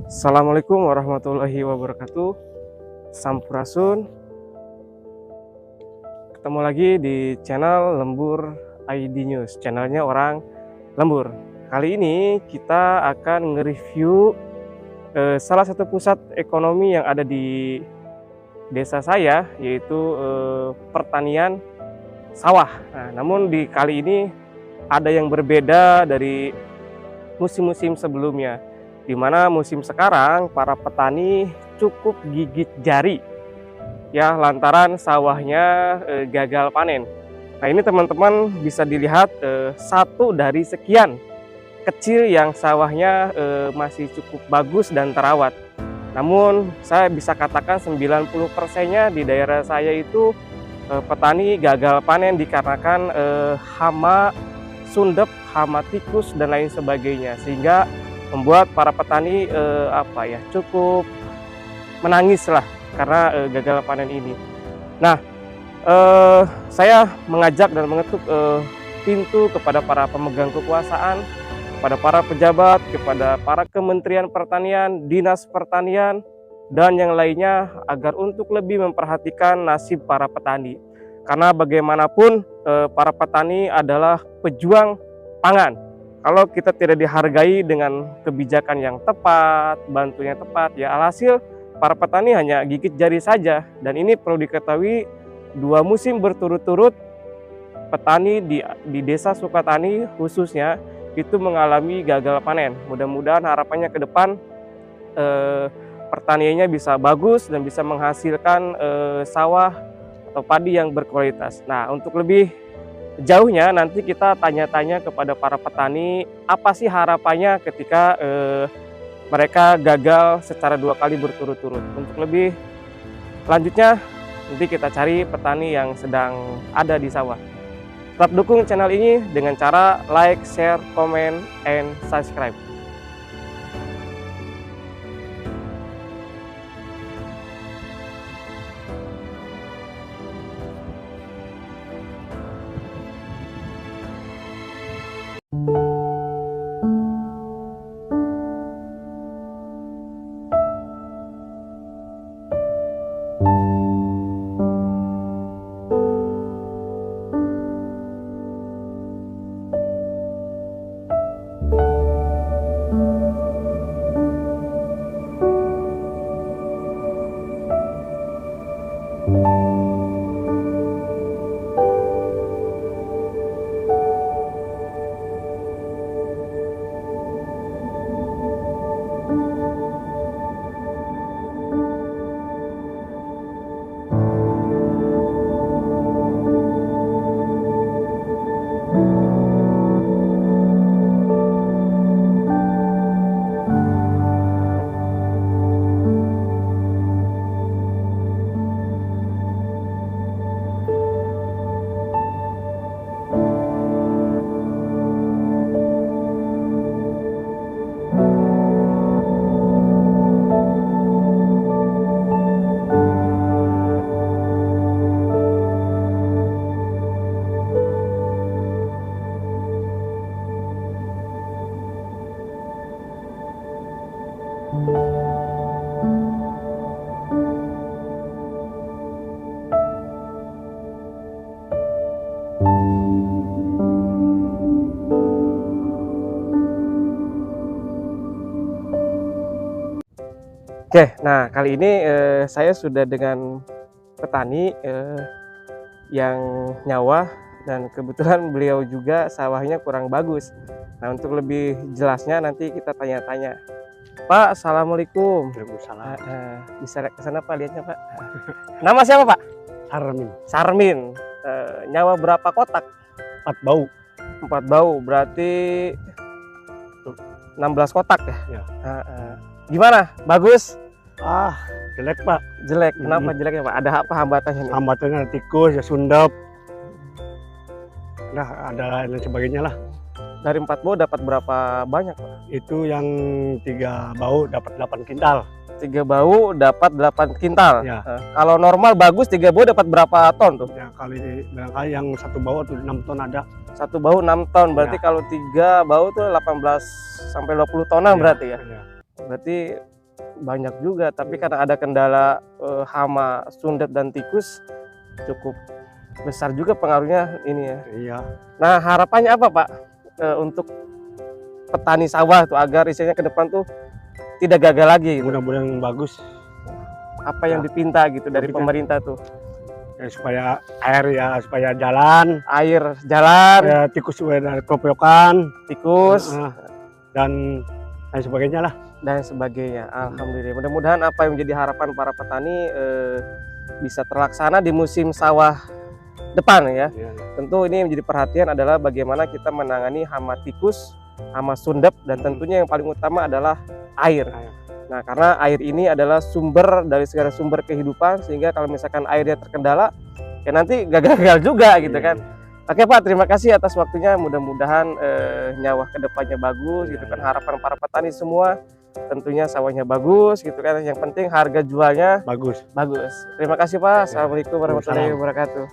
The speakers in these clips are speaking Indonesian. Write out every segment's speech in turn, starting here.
Assalamualaikum warahmatullahi wabarakatuh. Sampurasun. Ketemu lagi di channel Lembur ID News, channelnya orang lembur. Kali ini kita akan nge-review salah satu pusat ekonomi yang ada di desa saya, yaitu pertanian sawah. Nah, namun di kali ini ada yang berbeda dari musim-musim sebelumnya, di mana musim sekarang para petani cukup gigit jari ya lantaran sawahnya gagal panen. Nah, ini teman-teman bisa dilihat satu dari sekian kecil yang sawahnya masih cukup bagus dan terawat. Namun saya bisa katakan 90%-nya di daerah saya itu petani gagal panen dikarenakan hama sundep, hama tikus dan lain sebagainya, sehingga membuat para petani cukup menangis lah karena gagal panen ini. Nah, saya mengajak dan mengetuk pintu kepada para pemegang kekuasaan, kepada para pejabat, kepada para kementerian pertanian, dinas pertanian, dan yang lainnya agar untuk lebih memperhatikan nasib para petani. Karena bagaimanapun para petani adalah pejuang pangan. Kalau kita tidak dihargai dengan kebijakan yang tepat, bantuan yang tepat, ya alhasil para petani hanya gigit jari saja. Dan ini perlu diketahui, 2 musim berturut-turut petani di desa Sukatani khususnya itu mengalami gagal panen. Mudah-mudahan harapannya ke depan pertaniannya bisa bagus dan bisa menghasilkan sawah atau padi yang berkualitas. Nah, untuk lebih jauhnya nanti kita tanya-tanya kepada para petani apa sih harapannya ketika mereka gagal secara 2 kali berturut-turut. Untuk lebih lanjutnya nanti kita cari petani yang sedang ada di sawah. Tetap dukung channel ini dengan cara like, share, comment, and subscribe. Oke, nah kali ini saya sudah dengan petani yang nyawah, dan kebetulan beliau juga sawahnya kurang bagus. Nah, untuk lebih jelasnya nanti kita tanya-tanya. Pak, assalamualaikum. Waalaikumsalam. Bisa ke sana Pak, lihatnya Pak. Nama siapa Pak? Sarmin. Sarmin. Nyawa berapa kotak? 4 bau. 4 bau, berarti 16 kotak ya? Ya. Gimana? Bagus? Jelek Pak. Jelek. Kenapa jeleknya Pak? Ada apa hambatannya nih? Hambatannya tikus, ya sundep. Nah, ada dan sebagainya lah. Dari 4 bau dapat berapa banyak Pak? Itu yang 3 bau dapat 8 kintal. 3 bau dapat 8 kintal. Ya. Kalau normal bagus 3 bau dapat berapa ton tuh? Ya, barangkali yang 1 bau tuh 6 ton ada. 1 bau 6 ton. Berarti Ya. kalau 3 bau tuh 18 sampai 20 tonan berarti ya. Ya. Berarti banyak juga, tapi karena ada kendala hama, sundet dan tikus, cukup besar juga pengaruhnya ini ya. Iya. Nah, harapannya apa Pak untuk petani sawah tuh agar isinya ke depan tuh tidak gagal lagi gitu? Mudah-mudahan bagus. Apa yang dipinta gitu dari pemerintah tuh? Ya, supaya air ya, supaya jalan. Air, jalan, Ya, tikus supaya dari keroyokan. tikus, Dan lain sebagainya lah. dan sebagainya. Alhamdulillah. Mudah-mudahan apa yang menjadi harapan para petani bisa terlaksana di musim sawah depan ya. Ya. Tentu ini yang menjadi perhatian adalah bagaimana kita menangani hama tikus, hama sundep, dan tentunya yang paling utama adalah air. Nah, karena air ini adalah sumber dari segala sumber kehidupan, sehingga kalau misalkan airnya terkendala, ya nanti gagal juga gitu kan. Oke Pak, terima kasih atas waktunya. Mudah-mudahan nyawa kedepannya bagus gitu kan. Harapan para petani semua tentunya sawahnya bagus gitu kan. Yang penting harga jualnya Bagus. bagus. Terima kasih Pak. Assalamualaikum warahmatullahi wabarakatuh.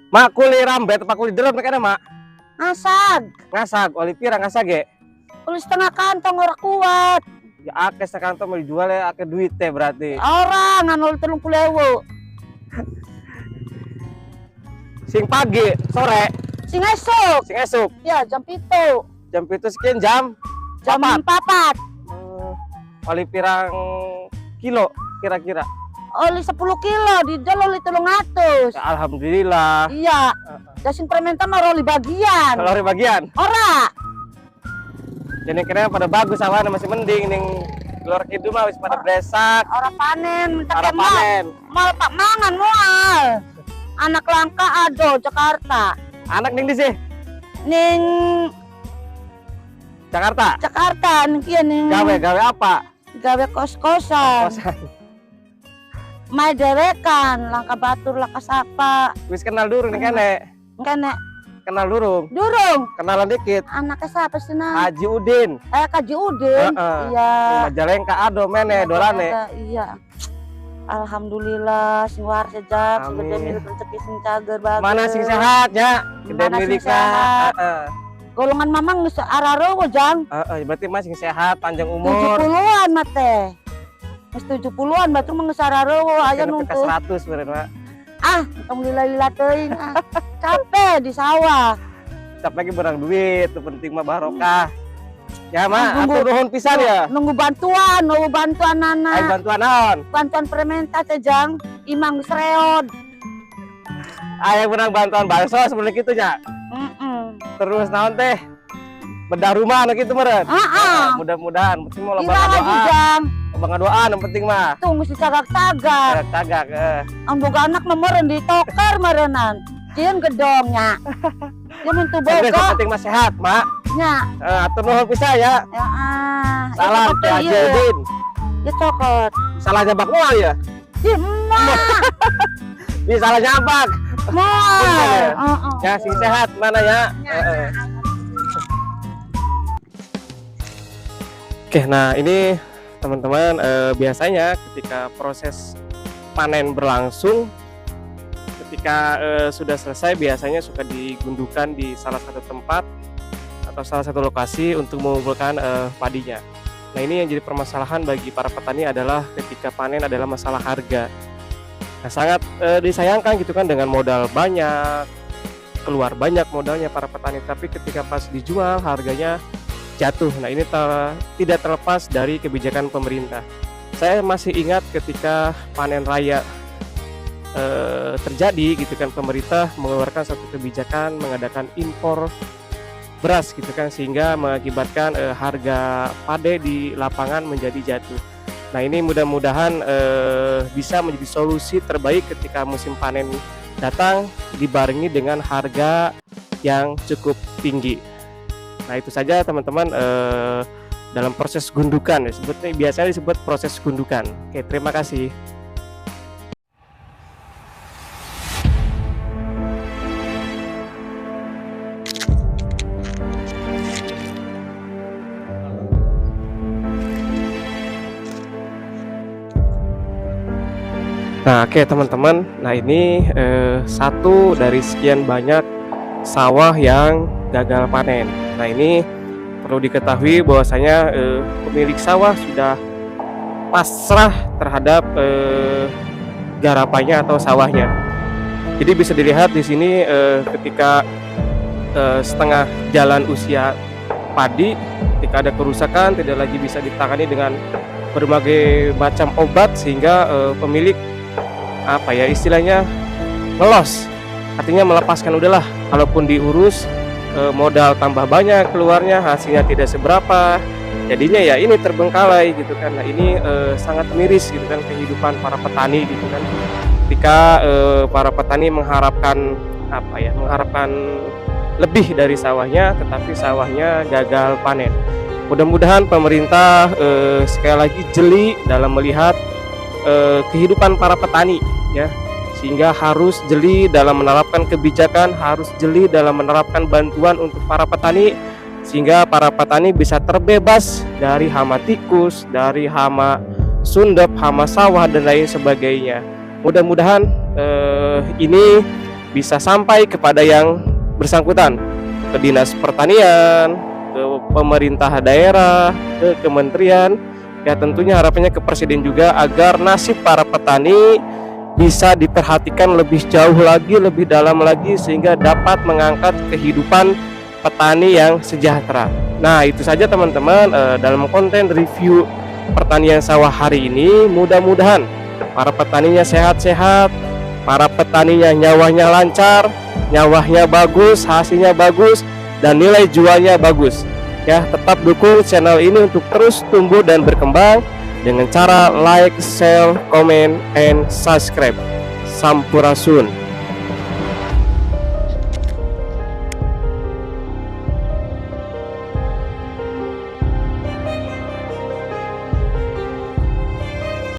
Mak kuli rambet apa kuli drum kene Mak? Ngasag, Ngasag, oli pirang ngasag ge. tulis setengah kantong ora kuat. Ya akeh sakantong mau dijual ya akeh duit teh berarti. Orang nganul 30.000. Sing pagi, sore, Sing esuk, sing esuk. ya jam 7, Jam 7 sekian jam. jam 4. Oli pirang kilo kira-kira. Oli 10 kilo, di dalam oli 300. Ya, alhamdulillah. Iya, dasin permentan ora oli bagian. Kalori bagian. Ora, Jadi kira pada bagus awan masih mending ning luar kidul mah wis pada bresak, ora panen. para Tapi panen. mal pak mangan mual. Anak langka ado Jakarta. Anak ning di sih Ning Jakarta. Jakarta ning kieu ning Gawe apa? gawe kos-kosan. Kosan. Mai derekan, langka batur langka sapa. Wis kenal durung ning kene. Kene Kenal durung. durung. Kenalan dikit. Anaknya siapa sih nah? Haji Udin. Kaji Udin. Heeh. Iya. Majalengka ado mene dolane. Iya. Alhamdulillah sing war sejak Amin. gede milik rezeki sing cager bagus. Mana sing sehat ya? Gede Mana sing milikna. sehat? Heeh. Golongan mamang geus ararewo jang. Heeh, berarti mas sing sehat, panjang umur. 70-an mah teh. Geus 70-an batur mah geus ararewo aya Kena nunggu. 100 bener Mak. Alhamdulillah teuing. Capek di sawah. Cap lagi barang duit, itu penting mah barokah. Ya Mak, Nunggu- atur nuhun pisan ya. Nunggu bantuan Ayo anak. bantuan naon? Bantuan permenta teh jang. Imang geus reod. Ayo menang bantuan bansos sebenarnya gitu nya. Terus naon teh? Bedah rumah anak itu meren. Mudah-mudahan penting mau Ira loba lagi doa. jang. Loba doa yang penting mah. Tunggu si cagak-cagak. Tagak. Amboga anak memeren di tokar merenan. Cieun gedongnya. Dia mintu Terus yang boga penting mah sehat, Mak. nya. Atur nuhun pisan ya. Ya Salam itu Teh Haji iya. Udin. Ya cokot. Salah jabak moal ya? Di emak. Ini salah jabak. Moal. Bener. Heeh. Ya sing sehat mana ya? Ya. Oke, nah ini teman-teman, biasanya ketika proses panen berlangsung, ketika sudah selesai biasanya suka digundukan di salah satu tempat atau salah satu lokasi untuk mengumpulkan padinya. Nah ini yang jadi permasalahan bagi para petani adalah ketika panen adalah masalah harga. Nah sangat disayangkan gitu kan, dengan modal banyak, keluar banyak modalnya para petani, tapi ketika pas dijual harganya jatuh. Nah ini tidak terlepas dari kebijakan pemerintah. Saya masih ingat ketika panen raya terjadi gitu kan, pemerintah mengeluarkan satu kebijakan mengadakan impor beras gitu kan, sehingga mengakibatkan harga padi di lapangan menjadi jatuh. Nah ini mudah-mudahan bisa menjadi solusi terbaik ketika musim panen datang dibarengi dengan harga yang cukup tinggi. Nah itu saja teman-teman, dalam proses gundukan, biasanya disebut proses gundukan. Oke, terima kasih. Nah oke teman-teman, nah ini satu dari sekian banyak sawah yang gagal panen. Nah ini perlu diketahui bahwasanya pemilik sawah sudah pasrah terhadap garapannya atau sawahnya. Jadi bisa dilihat di sini ketika setengah jalan usia padi, ketika ada kerusakan tidak lagi bisa ditangani dengan berbagai macam obat, sehingga pemilik istilahnya ngelos, artinya melepaskan, udahlah kalaupun diurus modal tambah banyak keluarnya, hasilnya tidak seberapa, jadinya ya ini terbengkalai gitu kan. Nah ini sangat miris gitu kan kehidupan para petani gitu kan, ketika para petani mengharapkan lebih dari sawahnya, tetapi sawahnya gagal panen. Mudah-mudahan pemerintah sekali lagi jeli dalam melihat kehidupan para petani ya, sehingga harus jeli dalam menerapkan kebijakan, harus jeli dalam menerapkan bantuan untuk para petani, sehingga para petani bisa terbebas dari hama tikus, dari hama sundep, hama sawah dan lain sebagainya. Mudah-mudahan ini bisa sampai kepada yang bersangkutan, ke dinas pertanian, ke pemerintah daerah, ke kementerian, ya tentunya harapannya ke presiden juga, agar nasib para petani bisa diperhatikan lebih jauh lagi, lebih dalam lagi, sehingga dapat mengangkat kehidupan petani yang sejahtera. Nah itu saja teman-teman dalam konten review pertanian sawah hari ini. Mudah-mudahan para petaninya sehat-sehat, para petaninya nyawanya lancar, nyawanya bagus, hasilnya bagus, dan nilai jualnya bagus ya. Tetap dukung channel ini untuk terus tumbuh dan berkembang dengan cara like, share, comment, and subscribe. Sampurasun.